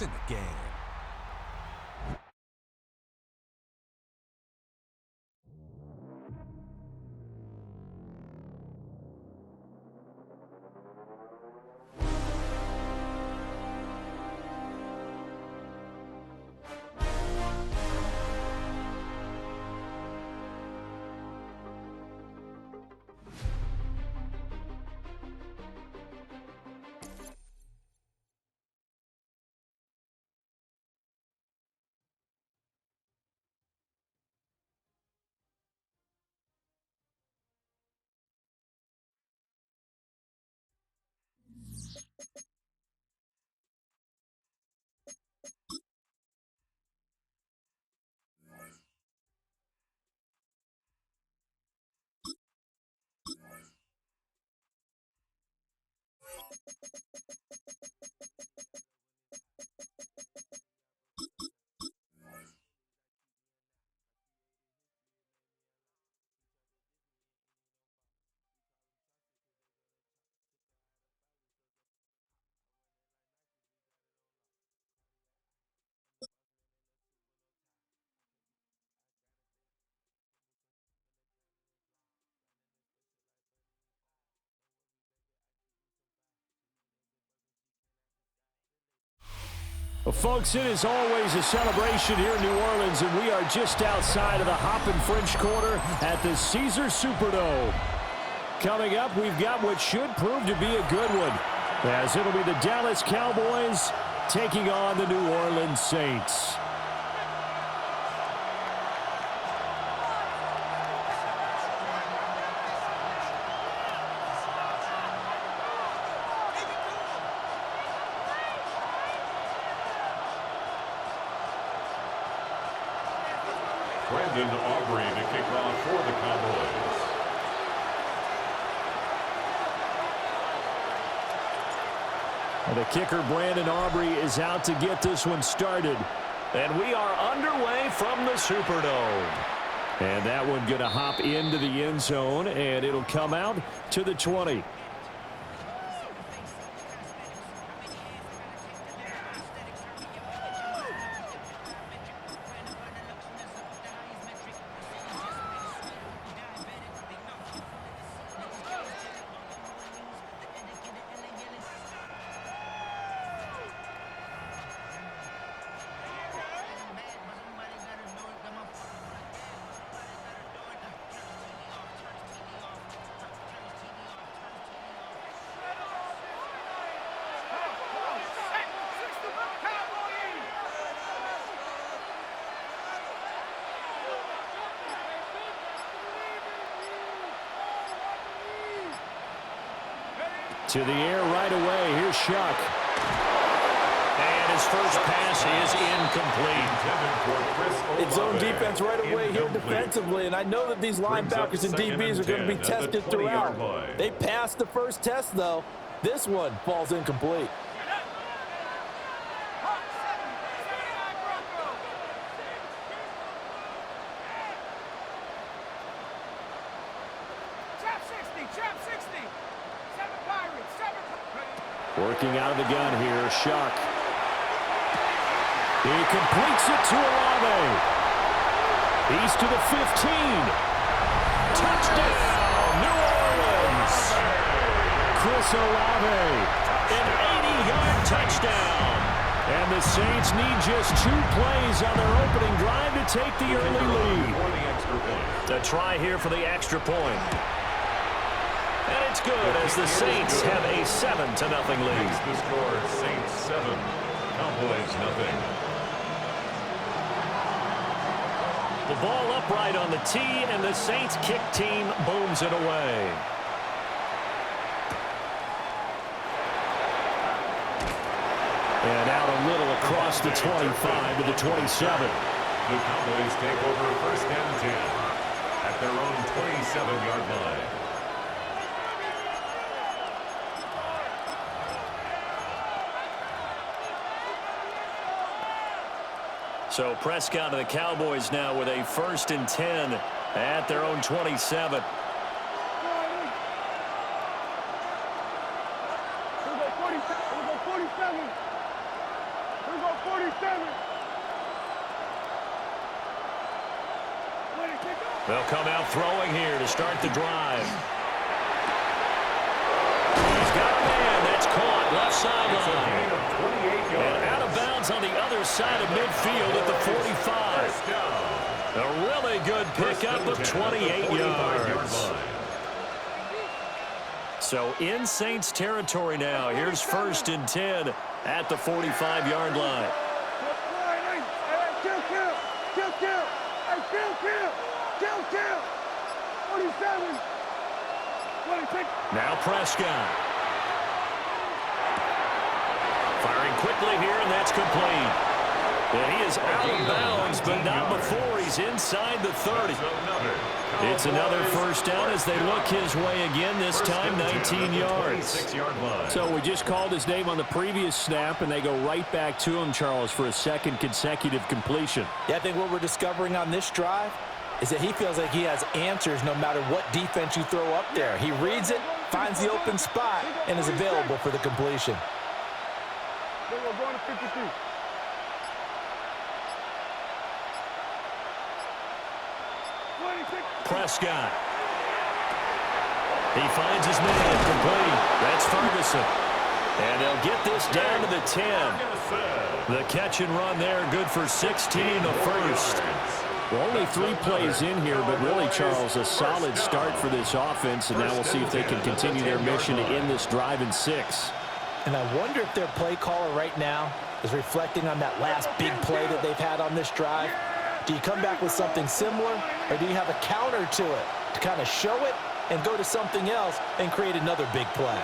It's in the game. Well, folks, it is always a celebration here in New Orleans, and we are just outside of the Hoppin' French Quarter at the Caesars Superdome. Coming up, we've got what should prove to be a good one, as it'll be the Dallas Cowboys taking on the New Orleans Saints. Aubrey to kick off for the Cowboys. And the kicker, Brandon Aubrey, is out to get this one started. And we are underway from the Superdome. And that one going to hop into the end zone, and it'll come out to the 20. To the air right away. Here's Shuck. And his first pass is incomplete. It's zone defense right away here defensively, and I know that these linebackers and DBs are going to be tested throughout. They passed the first test, though. This one falls incomplete. Working out of the gun here, Shuck. He completes it to Olave. He's to the 15. Touchdown, New Orleans. Chris Olave, an 80-yard touchdown. And the Saints need just 2 plays on their opening drive to take the early lead. The try here for the extra point. And it's good as the Saints have a 7-0 lead. The score, Saints 7, Cowboys 0. The ball upright on the tee, and the Saints kick team booms it away. And out a little across the 25 to the 27. The Cowboys take over first and 10 at their own 27-yard line. So Prescott and the Cowboys now with a 1st and 10 at their own 27. They'll come out throwing here to start the drive. He's got a man that's caught left sideline. And out of bounds on the other side of midfield at the 45. A really good pickup of 28 yards. So in Saints territory now. Here's 1st and 10 at the 45-yard line. Now Prescott. Firing quickly here, and that's complete. And he is out of bounds, but not before he's inside the 30. It's another first down as they look his way again, this time 19 yards. So we just called his name on the previous snap, and they go right back to him, Charles, for a second consecutive completion. Yeah, I think what we're discovering on this drive is that he feels like he has answers no matter what defense you throw up there. He reads it, finds the open spot, and is available for the completion. We're going to 52. Prescott. He finds his man complete. That's Ferguson. And they'll get this down to the 10. The catch and run there, good for 16 the first. Well, only 3 plays in here, but really, Charles, a solid start for this offense, and now we'll see if they can continue their mission to end this drive in 6. And I wonder if their play caller right now is reflecting on that last big play that they've had on this drive. Do you come back with something similar, or do you have a counter to it to kind of show it and go to something else and create another big play?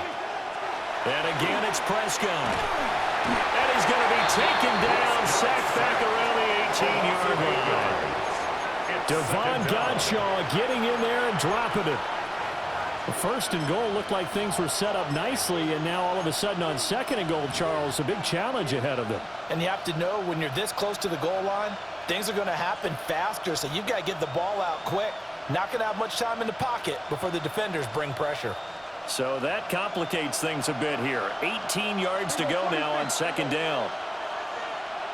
And again, it's Prescott. And he's going to be taken down, sacked back around the 18-yard line. Devon Godshaw getting in there and dropping it. The 1st and goal looked like things were set up nicely, and now all of a sudden on 2nd and goal, Charles, a big challenge ahead of them. And you have to know when you're this close to the goal line, things are going to happen faster, so you've got to get the ball out quick. Not going to have much time in the pocket before the defenders bring pressure. So that complicates things a bit here. 18 yards to go now on 2nd down.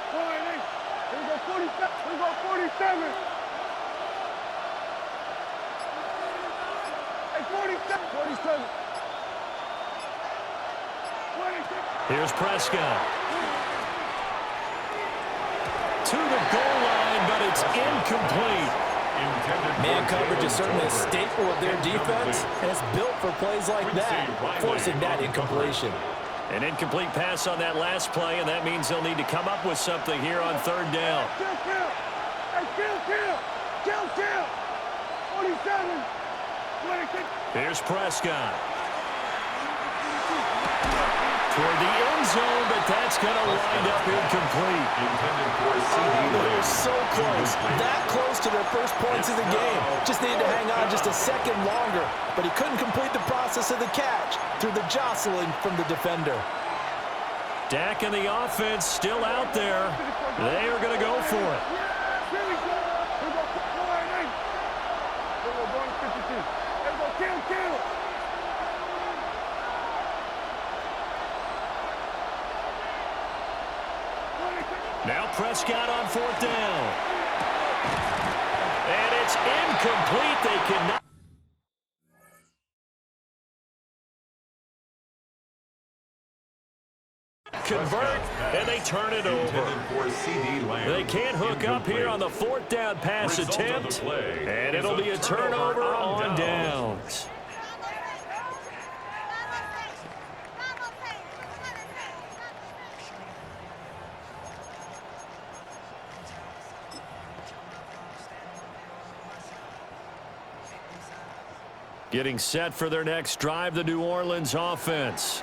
Here we go 47. Here we go 47. Hey, 47. 47. Here's Prescott. To the goal line, but it's incomplete. Man coverage is certainly a staple of their defense, and it's built for plays like that, forcing that incompletion. An incomplete pass on that last play, and that means they'll need to come up with something here on 3rd down. Kill. 47. Here's Prescott. Toward the end zone, but that's going to wind up incomplete. They're so close. That close to their first points of the game. Just needed to hang on just a second longer, but he couldn't complete the process of the catch through the jostling from the defender. Dak and the offense still out there. They are going to go for it. Kill. Now Prescott on 4th down. And it's incomplete. They cannot convert, and they turn it over. They can't hook up here on the 4th down pass attempt, and it'll be a turnover on downs. Getting set for their next drive, the New Orleans offense.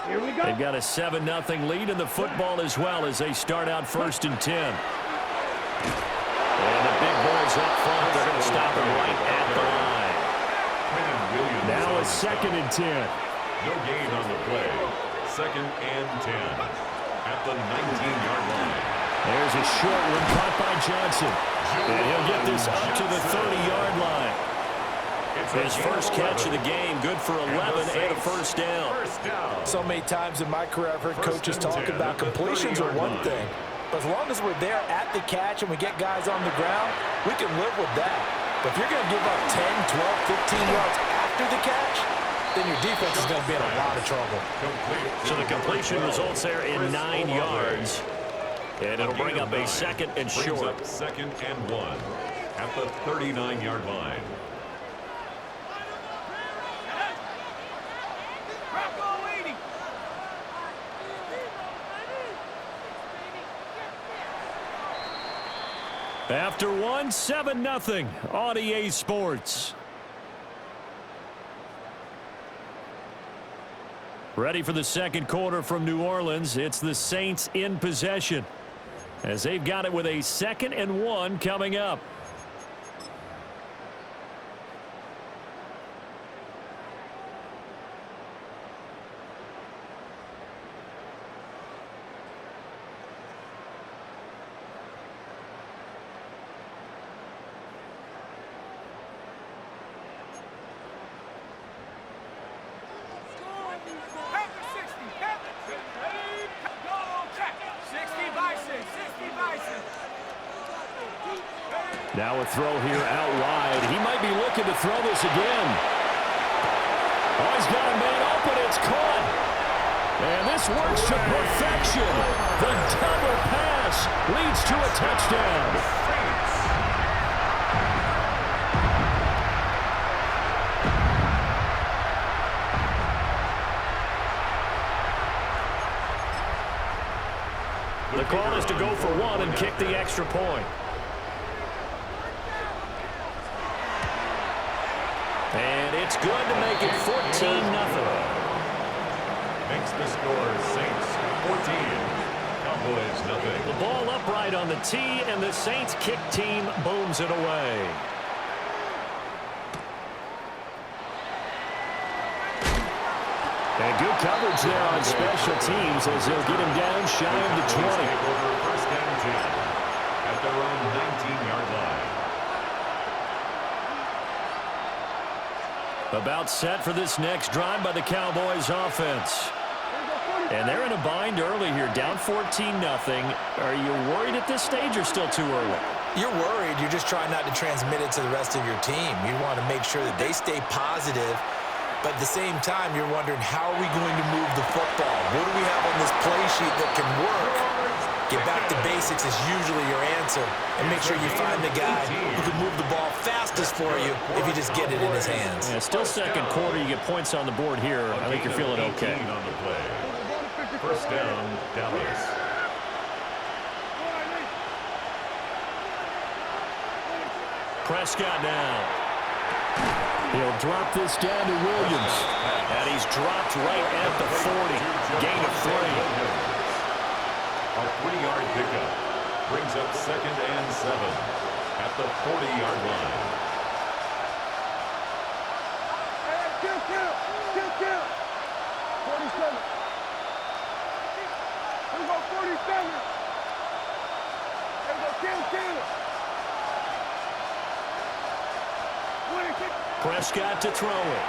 Here we go. They've got a 7-0 lead in the football as well as they start out 1st and 10. And the big boys up front, they're going to stop it right at the line. Now a 2nd and 10. No gain on the play. 2nd and 10 at the 19-yard line. There's a short one caught by Johnson. And he'll get this up to the 30-yard line. His first catch of the game, good for 11 and a 1st down. So many times in my career I've heard coaches talk about completions are one thing, But as long as we're there at the catch and we get guys on the ground, we can live with that. But if you're going to give up 10, 12, 15 yards after the catch, then your defense is going to be in a lot of trouble. So the completion results there in 9 yards. And it'll bring up a second and short. Second and 1 at the 39-yard line. After one, 7-0 on EA Sports. Ready for the second quarter from New Orleans. It's the Saints in possession, as they've got it with a 2nd and 1 coming up. Now a throw here out wide. He might be looking to throw this again. Oh, he's got a man open. It's caught. And this works to perfection. The double pass leads to a touchdown. The call is to go for one and kick the extra point. And it's good to make it 14-0. Makes the score Saints 14, Cowboys nothing. The ball upright on the tee, and the Saints kick team booms it away. And good coverage there on special teams as they'll get him down shy of the 20. First down 10 at their own 19-yard line. About set for this next drive by the Cowboys offense. And they're in a bind early here, down 14-0. Are you worried at this stage or still too early? You're worried. You're just trying not to transmit it to the rest of your team. You want to make sure that they stay positive. But at the same time, you're wondering, how are we going to move the football? What do we have on this play sheet that can work? Get back to basics is usually your answer. And make sure you find the guy who can move the ball fastest for you if you just get it in his hands. Yeah, still second quarter. You get points on the board here. I think you're feeling okay. On the play. First down, Dallas. Prescott now. He'll drop this down to Williams. And he's dropped right at the 40. Gain of 3. A 3-yard pickup brings up 2nd and 7 at the 40-yard line. Kill. 47. We go 47. There we go, kill. Prescott to throw it.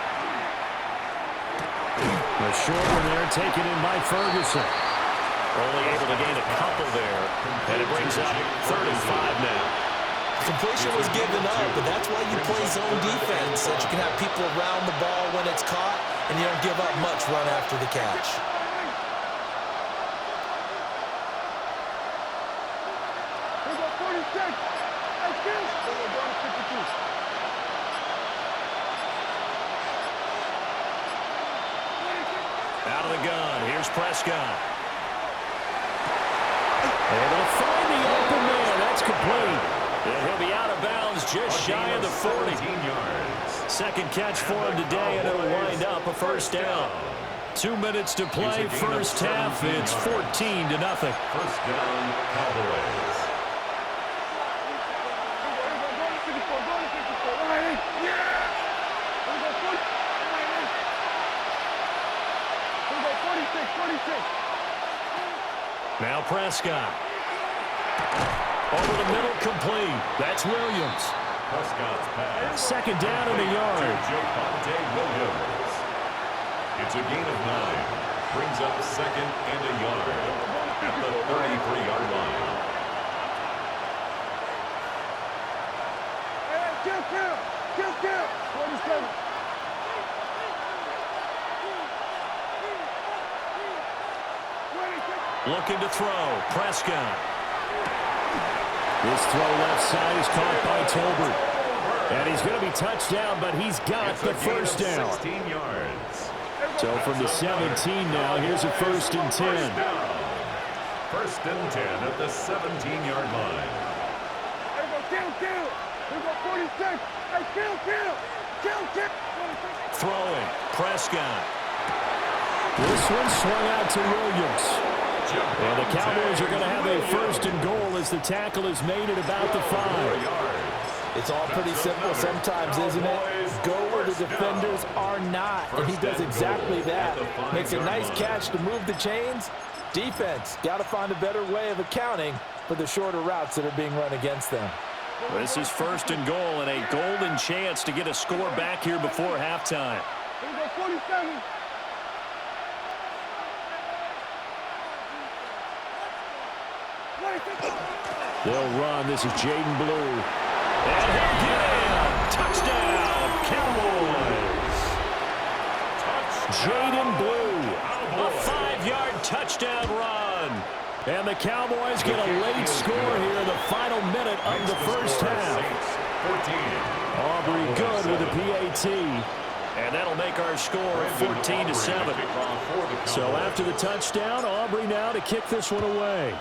The short one there taken in by Ferguson. Only able to gain a couple there. And it brings up 35 now. Completion was given up, but that's why you play zone defense, so that you can have people around the ball when it's caught, and you don't give up much run after the catch. We go 46. That's good. We go 52. Out of the gun. Here's Prescott. Able to find the open man. That's complete. And he'll be out of bounds just shy of the 40. Yards. Second catch for him today, and it'll wind up a first down. 2 minutes to play. First half. It's 14-0. First down, Cowboys. Now Prescott. Over the middle, complete. That's Williams. Prescott's pass. Second down and a yard. Javonte Williams. It's a gain of 9. Brings up 2nd and a yard. at the 33-yard line. Kill count! Kill count! 47. Looking to throw. Prescott. This throw left side is caught by Tolbert. And he's going to be touched down, but he's got the first down. 16 yards. So from the 17 now, here's a 1st and 10. First and 10 at the 17-yard line. There go, kill! There go 46! Hey, kill! Throwing. Prescott. This one swung out to Williams. And the Cowboys are going to have a 1st and goal as the tackle is made at about the 5. It's all pretty simple sometimes, isn't it? Go where the defenders are not. And he does exactly that. Makes a nice catch to move the chains. Defense, got to find a better way of accounting for the shorter routes that are being run against them. This is 1st and goal and a golden chance to get a score back here before halftime. There go 47. They'll run. This is Jaden Blue. And he'll get in. Touchdown, Cowboys. Jaden Blue. A 5-yard touchdown run. And the Cowboys get a late score here in the final minute of the first half. Aubrey good with a PAT. And that'll make our score 14-7. So after the touchdown, Aubrey now to kick this one away.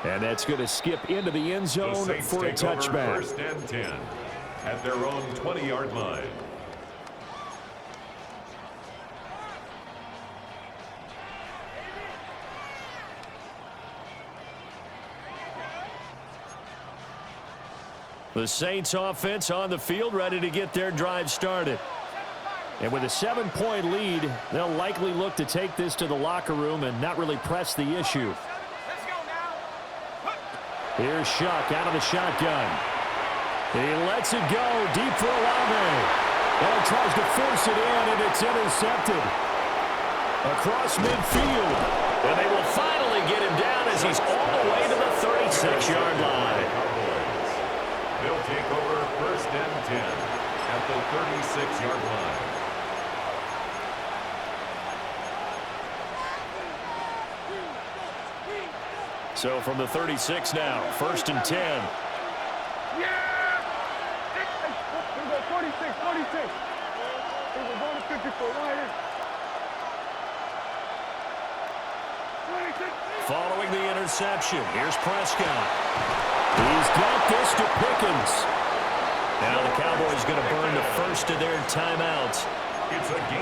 And that's going to skip into the end zone for a touchback. 1st and 10 at their own 20-yard line. The Saints offense on the field, ready to get their drive started. And with a 7-point lead, they'll likely look to take this to the locker room and not really press the issue. Here's Shuck out of the shotgun. He lets it go deep for Olave. And tries to force it in, and it's intercepted. Across midfield. And they will finally get him down as he's all the way to the 36-yard line. They'll take over 1st and 10 at the 36-yard line. So from the 36 now, 1st and 10. Yeah! Here we go, 46. We're going to 54. Right in. 26. Following the interception, here's Prescott. He's got this to Pickens. Now the Cowboys going to burn the first of their timeouts.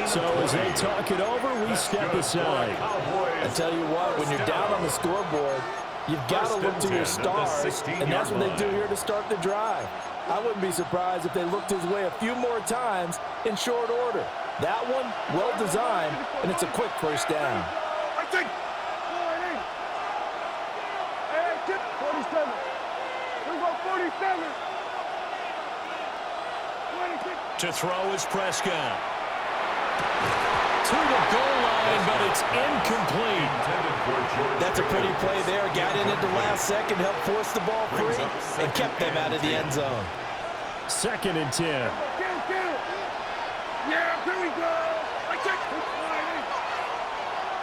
So as they talk it over, we step aside. I tell you what, when you're down on the scoreboard, you've got to look to your stars, and that's what they do here to start the drive. I wouldn't be surprised if they looked his way a few more times in short order. That one, well designed, and it's a quick first down. I take 47. We go 47. 26. To throw is Prescott. To the goal line, but it's incomplete. That's a pretty play there. Got in at the last second, helped force the ball free, and kept them out of the end zone. 2nd and 10. Kill. Yeah, here we go. I check.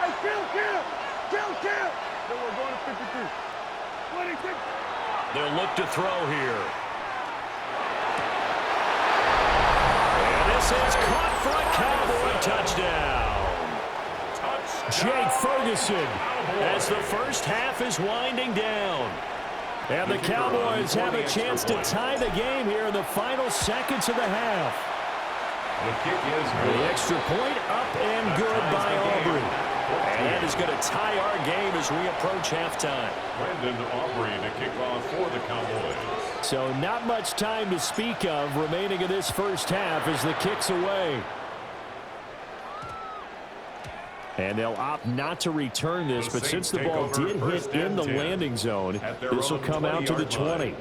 Hey, kill. Then we're going to 52. 26. They'll look to throw here. And this is caught for a Cowboy touchdown. Jake Ferguson as the first half is winding down. And the Cowboys have a chance to tie the game here in the final seconds of the half. The kick is good. The extra point up and good by Aubrey. And that is going to tie our game as we approach halftime. Brandon Aubrey to kick off for the Cowboys. So not much time to speak of remaining in this first half as the kick's away. And they'll opt not to return this, but since the ball did hit in the landing zone, this will come out to the 20.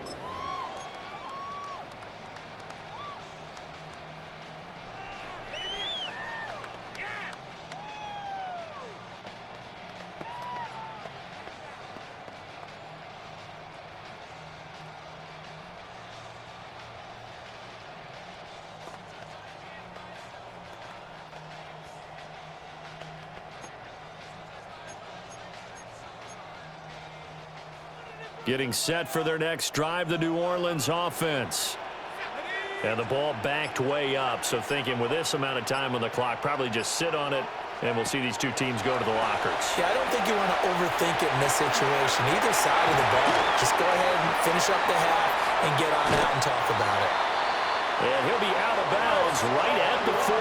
Getting set for their next drive, the New Orleans offense. And the ball backed way up, so thinking with this amount of time on the clock, probably just sit on it, and we'll see these two teams go to the lockers. Yeah, I don't think you want to overthink it in this situation. Either side of the ball. Just go ahead and finish up the half and get on out and talk about it. And he'll be out of bounds right at the 40.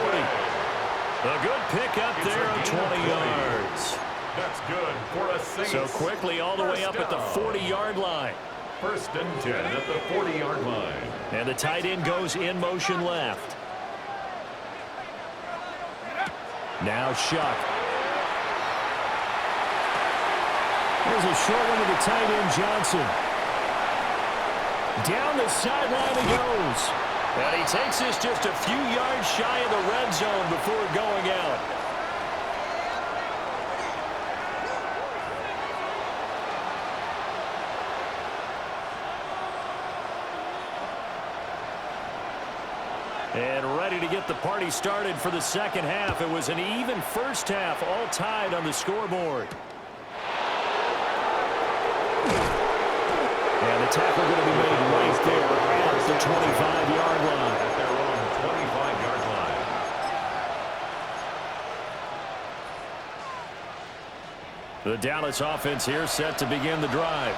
A good pick up there of 20 yards. That's good for a single. So quickly all the way up at the 40-yard line. First and 10 at the 40-yard line. And the tight end goes in motion left. Now Shuck. There's a short one to the tight end, Johnson. Down the sideline he goes. And he takes this just a few yards shy of the red zone before going out. And ready to get the party started for the second half. It was an even first half, all tied on the scoreboard. And the tackle going to be made right there at the 25-yard line. At their own 25-yard line. The Dallas offense here set to begin the drive.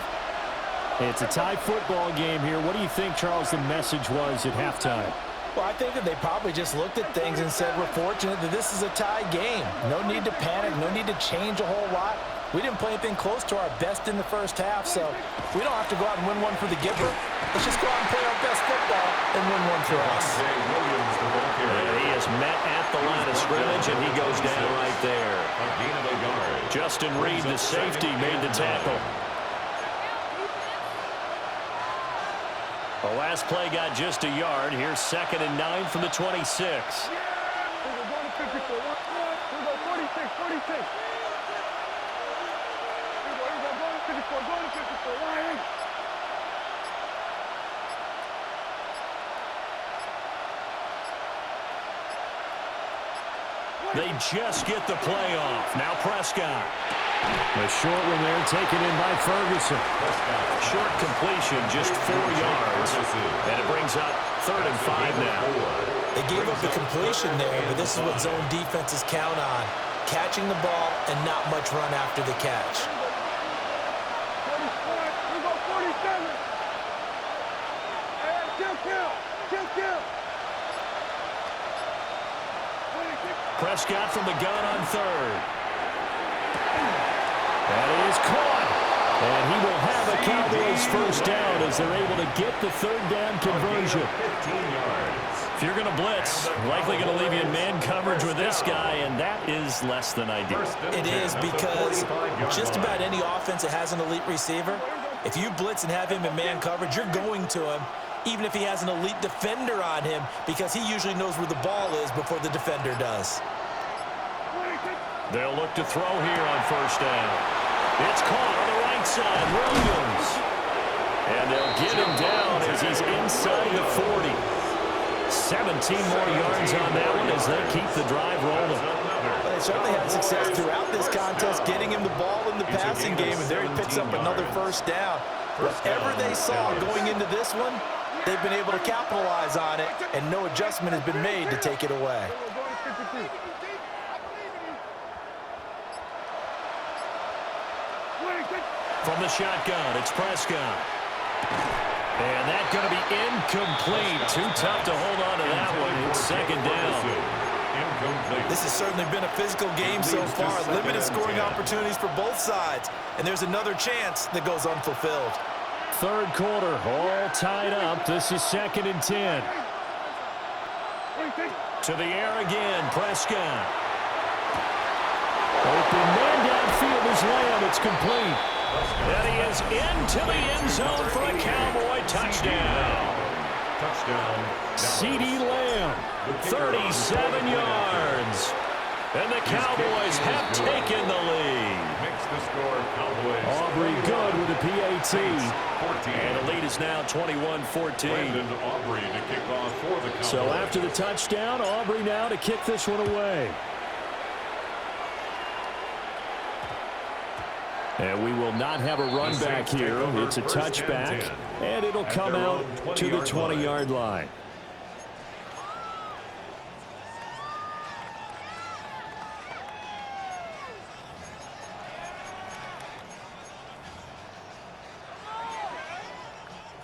It's a tie football game here. What do you think, Charles, the message was at halftime? Well, I think that they probably just looked at things and said, we're fortunate that this is a tie game. No need to panic. No need to change a whole lot. We didn't play anything close to our best in the first half, so we don't have to go out and win one for the giver. Let's just go out and play our best football and win one for us. And he is met at the line of scrimmage, and he goes down right there. Justin Reed, the safety, made the tackle. The last play got just a yard. Here's 2nd and 9 from the 26. They just get the play off. Now Prescott. A short one there taken in by Ferguson. Short completion, just 4 yards. And it brings up 3rd and 5 now. They gave up the completion there, but this is what zone defenses count on. Catching the ball and not much run after the catch. Prescott from the gun on 3rd. That is caught. And he will have a Cowboys first down as they're able to get the 3rd down conversion. 15 yards. If you're going to blitz, likely going to leave you in man coverage with this guy, and that is less than ideal. It is, because just about any offense that has an elite receiver, if you blitz and have him in man coverage, you're going to him, even if he has an elite defender on him, because he usually knows where the ball is before the defender does. They'll look to throw here on first down. It's caught on the right side, Williams. And they'll get him down as he's inside the 40. 17 more yards on that one as they keep the drive rolling. Well, they certainly had success throughout this contest, getting him the ball in the passing game, and there he picks up another first down. Whatever they saw going into this one, they've been able to capitalize on it, and no adjustment has been made to take it away. From the shotgun, it's Prescott. And that's going to be incomplete. Too tough to hold on to that one. It's 2nd down. This has certainly been a physical game so far. Limited scoring opportunities for both sides. And there's another chance that goes unfulfilled. 3rd quarter, all tied up. This is 2nd and 10. To the air again, Prescott. Open man downfield is Lamb. It's complete. And he is into the end zone for a Cowboy touchdown. CeeDee Lamb, 37 yards. And the Cowboys have taken the lead. Aubrey good with a PAT. And the lead is now 21-14. So after the touchdown, Aubrey now to kick this one away. And we will not have a run back here. It's a touchback, and it'll come out to the 20-yard line.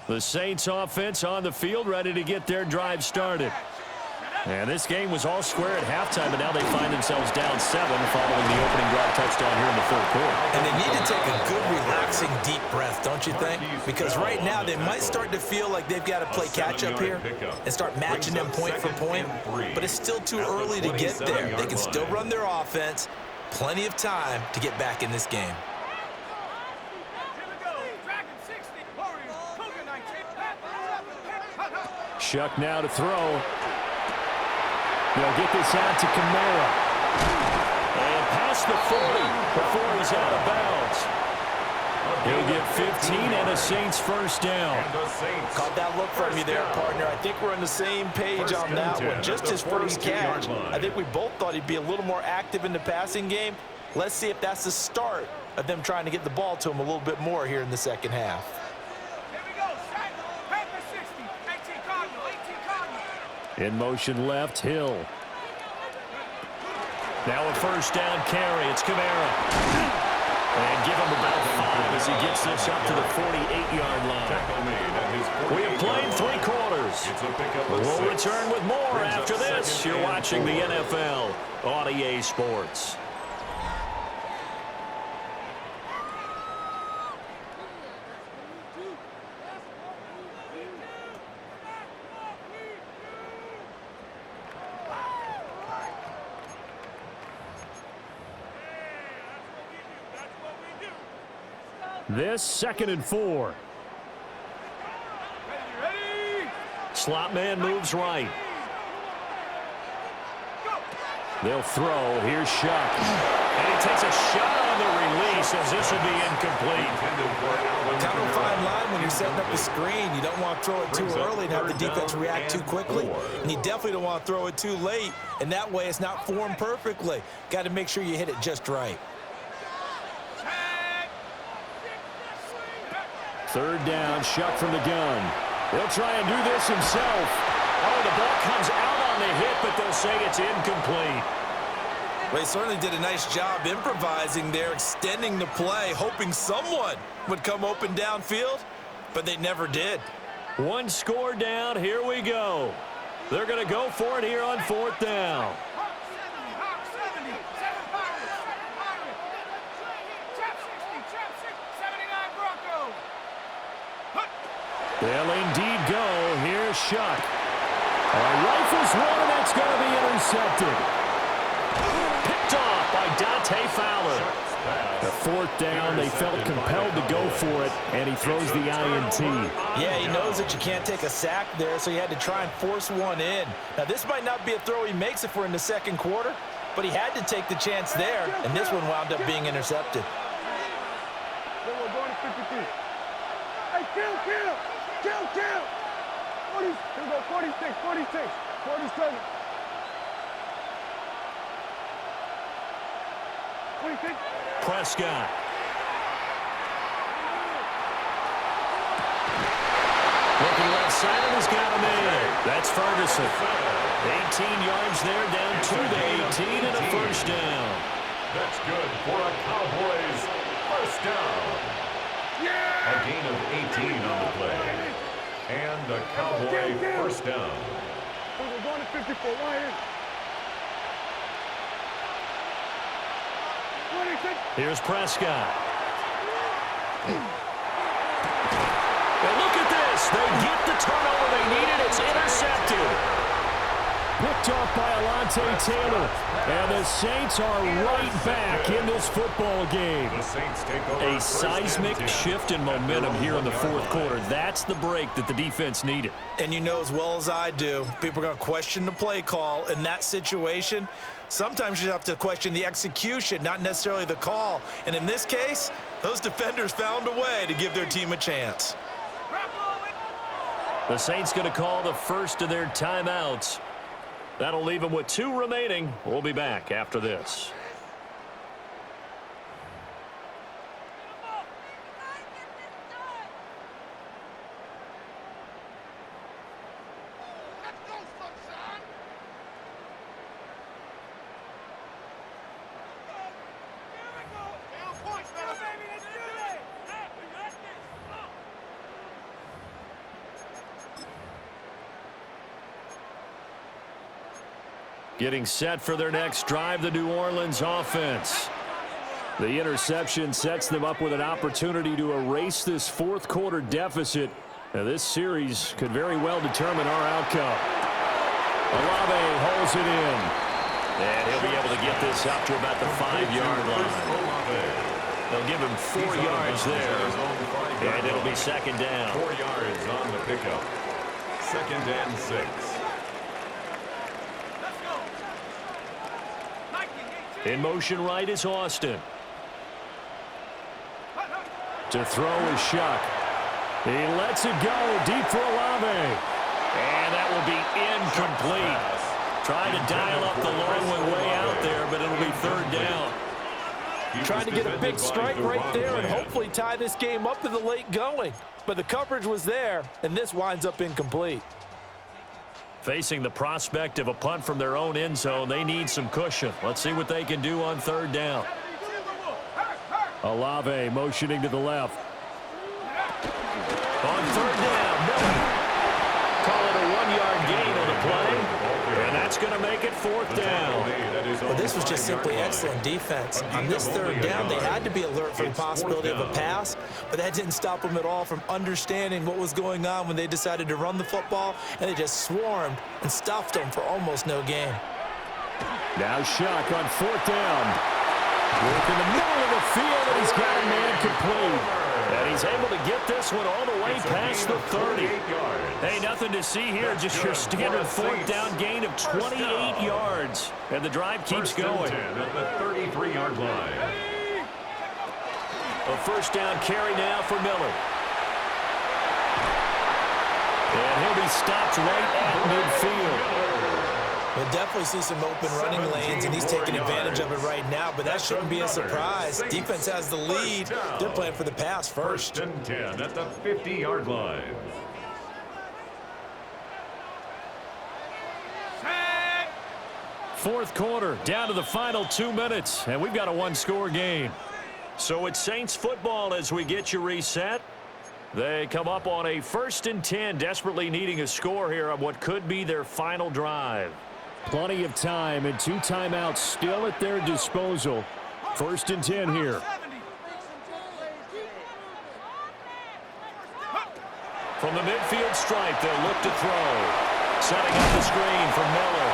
The Saints offense on the field, ready to get their drive started. And this game was all square at halftime, but now they find themselves down 7 following the opening drive touchdown here in the fourth quarter. And they need to take a good, relaxing, deep breath, don't you think? Because right now they might start to feel like they've got to play catch-up here and start matching them point for point. But it's still too early to get there. They can still run their offense. Plenty of time to get back in this game. Shuck now to throw. They'll get this out to Kamara. And past the 40 before he's out of bounds. He'll get 15 and a Saints first down. Caught that look from you there, partner. I think we're on the same page on that one. Just his first catch. I think we both thought he'd be a little more active in the passing game. Let's see if that's the start of them trying to get the ball to him a little bit more here in the second half. In motion left, Hill. Now a first down carry. It's Kamara. And give him about 5 as he gets this up to the 48-yard line. We have played 3 quarters. We'll return with more after this. You're watching the NFL on EA Sports. This 2nd and 4. Slot man moves right. They'll throw. Here's Shuck. And he takes a shot on the release as this will be incomplete. Kind of a fine line when you're setting up the screen. You don't want to throw it too early and have the defense react too quickly. And you definitely don't want to throw it too late. And that way it's not formed perfectly. Got to make sure you hit it just right. 3rd down, Shuck from the gun. He'll try and do this himself. Oh, the ball comes out on the hit, but they'll say it's incomplete. Well, he certainly did a nice job improvising there, extending the play, hoping someone would come open downfield, but they never did. 1 score down, here we go. They're going to go for it here on 4th down. They'll indeed go. Here's Shuck. Rifles one, and that's going to be intercepted. Picked off by Dante Fowler. The 4th down, they felt compelled to go for it, and he throws the INT. Yeah, he knows that you can't take a sack there, so he had to try and force one in. Now, this might not be a throw he makes if we're in the 2nd quarter, but he had to take the chance there, and this one wound up being intercepted. We're going to 53. Hey, kill! 40, here we go, 46, 47. 26. Prescott. Looking left side, and he's got him in. That's Ferguson. 18 yards there, down to the 18, and a first down. That's good for a Cowboys first down. A gain of 18 on the play. And a Cowboy first down. We're going to 54. Right here. 26. Here's Prescott. And look at this. They get the turnover they needed. It's intercepted. Picked off by Alontae Taylor. And the Saints are right back in this football game. The Saints take over. A seismic shift in momentum here in the 4th quarter. That's the break that the defense needed. And you know as well as I do, people are going to question the play call in that situation. Sometimes you have to question the execution, not necessarily the call. And in this case, those defenders found a way to give their team a chance. The Saints going to call the first of their timeouts. That'll leave them with 2 remaining. We'll be back after this. Getting set for their next drive, the New Orleans offense. The interception sets them up with an opportunity to erase this fourth quarter deficit. Now, this series could very well determine our outcome. Olave holds it in. And he'll be able to get this up to about the 5-yard line. They'll give him 4 yards there. And it'll be second down. 4 yards on the pickup. 2nd and 6. In motion right is Austin. To throw is Shuck. He lets it go deep for Olave. And that will be incomplete. Trying to dial up the long one way out there, but it'll be 3rd down. Trying to get a big strike right there and hopefully tie this game up in the late going. But the coverage was there, and this winds up incomplete. Facing the prospect of a punt from their own end zone, they need some cushion. Let's see what they can do on 3rd down. Olave motioning to the left. On 3rd down, Miller. Call it a 1-yard gain on the play. And that's going to make it 4th down. Well, this was just simply excellent defense. On this 3rd down, they had to be alert for the possibility of a pass, but that didn't stop them at all from understanding what was going on when they decided to run the football, and they just swarmed and stuffed them for almost no gain. Now Shuck on 4th down. Work in the middle of the field, and he's got a man complete. And he's able to get this one all the way past the 30. Hey, nothing to see here, just your standard 4th down gain of 28 yards. And the drive keeps going. At the 33-yard line. A 1st down carry now for Miller. And he'll be stopped right at midfield. We'll definitely see some open running lanes, and he's taking advantage of it right now, but that shouldn't be a surprise. Defense has the lead. They're playing for the pass first. 1st and 10 at the 50-yard line. Fourth quarter, down to the final 2 minutes, and we've got a 1-score game. So it's Saints football as we get you reset. They come up on a 1st and 10, desperately needing a score here on what could be their final drive. Plenty of time and 2 timeouts still at their disposal. 1st and 10 here. From the midfield stripe, they'll look to throw. Setting up the screen for Miller.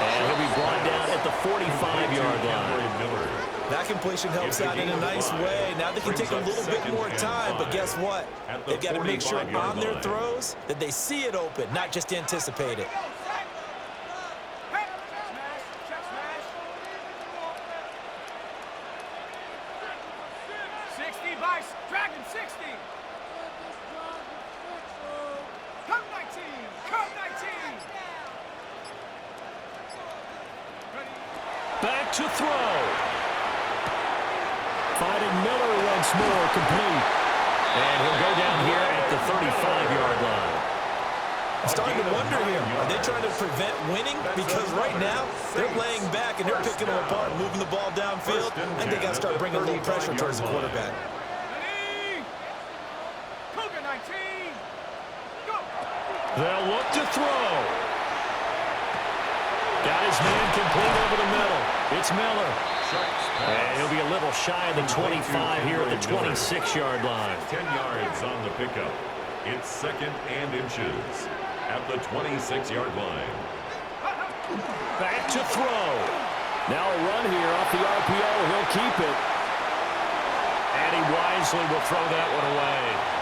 And he'll be brought down at the 45-yard line. That completion helps out in a nice way. Now they can take a little bit more time, but guess what? They've got to make sure on their throws that they see it open, not just anticipate it. Back to throw. Finding Miller once more, complete. And he'll go down here at the 35-yard line. I'm starting to wonder here, are they trying to prevent winning? Because right now, they're laying back and they're picking them apart, moving the ball downfield, and they got to start bringing a little pressure towards the quarterback. They'll look to throw. Got his man complete over the middle. It's Miller. And he'll be a little shy of the 25 here at the 26-yard line. 10 yards on the pickup. It's 2nd and inches at the 26-yard line. Back to throw. Now a run here off the RPO. He'll keep it. And he wisely will throw that one away.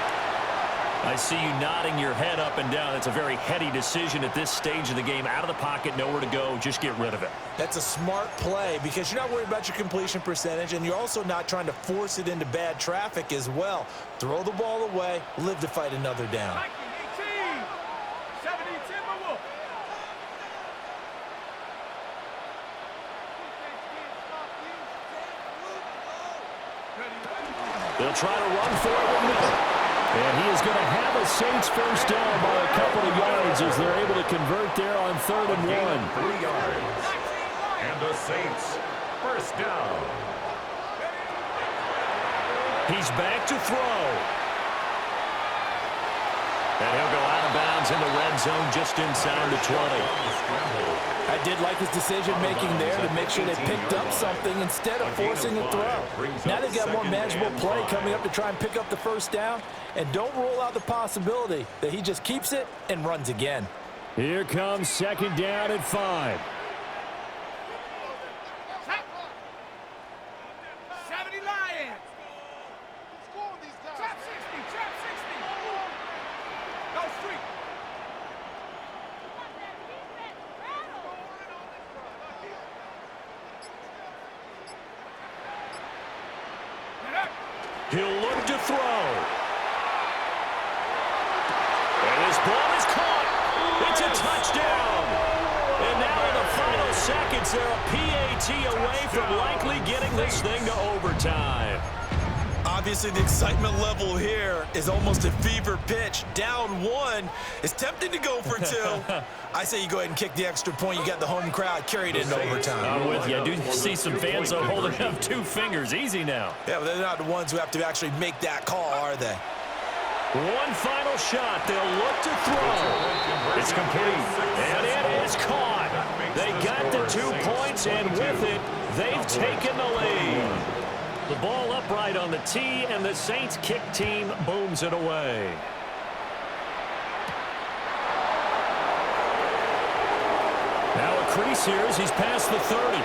I see you nodding your head up and down. It's a very heady decision at this stage of the game. Out of the pocket, nowhere to go. Just get rid of it. That's a smart play because you're not worried about your completion percentage, and you're also not trying to force it into bad traffic as well. Throw the ball away, live to fight another down. They'll try to run for it with Miller. And he is going to have a Saints 1st down by a couple of yards as they're able to convert there on 3rd and 1. 3 yards. And the Saints 1st down. He's back to throw. And he'll go out of bounds He's in the red zone just inside the 20. I did like his decision-making there to make sure they picked up something instead of forcing a throw. Now they've got more manageable play coming up to try and pick up the first down, and don't rule out the possibility that he just keeps it and runs again. Here comes second down at 5. 70 Lions. Trap 60, trap 60. Go street. He'll look to throw. And his ball is caught. It's a touchdown. And now in the final seconds, they're a PAT away from likely getting this thing to overtime. Obviously, the excitement level here is almost a fever pitch. Down 1. It's tempting to go for 2. I say you go ahead and kick the extra point. You got the home crowd carried into overtime. I'm with you. I do see some fans holding up 2 fingers. Easy now. Yeah, but they're not the ones who have to actually make that call, are they? One final shot. They'll look to throw. It's complete. And it is caught. They got the 2 points, and with it, they've taken the lead. The ball upright on the tee, and the Saints kick team booms it away. Now a crease here as he's past the 30.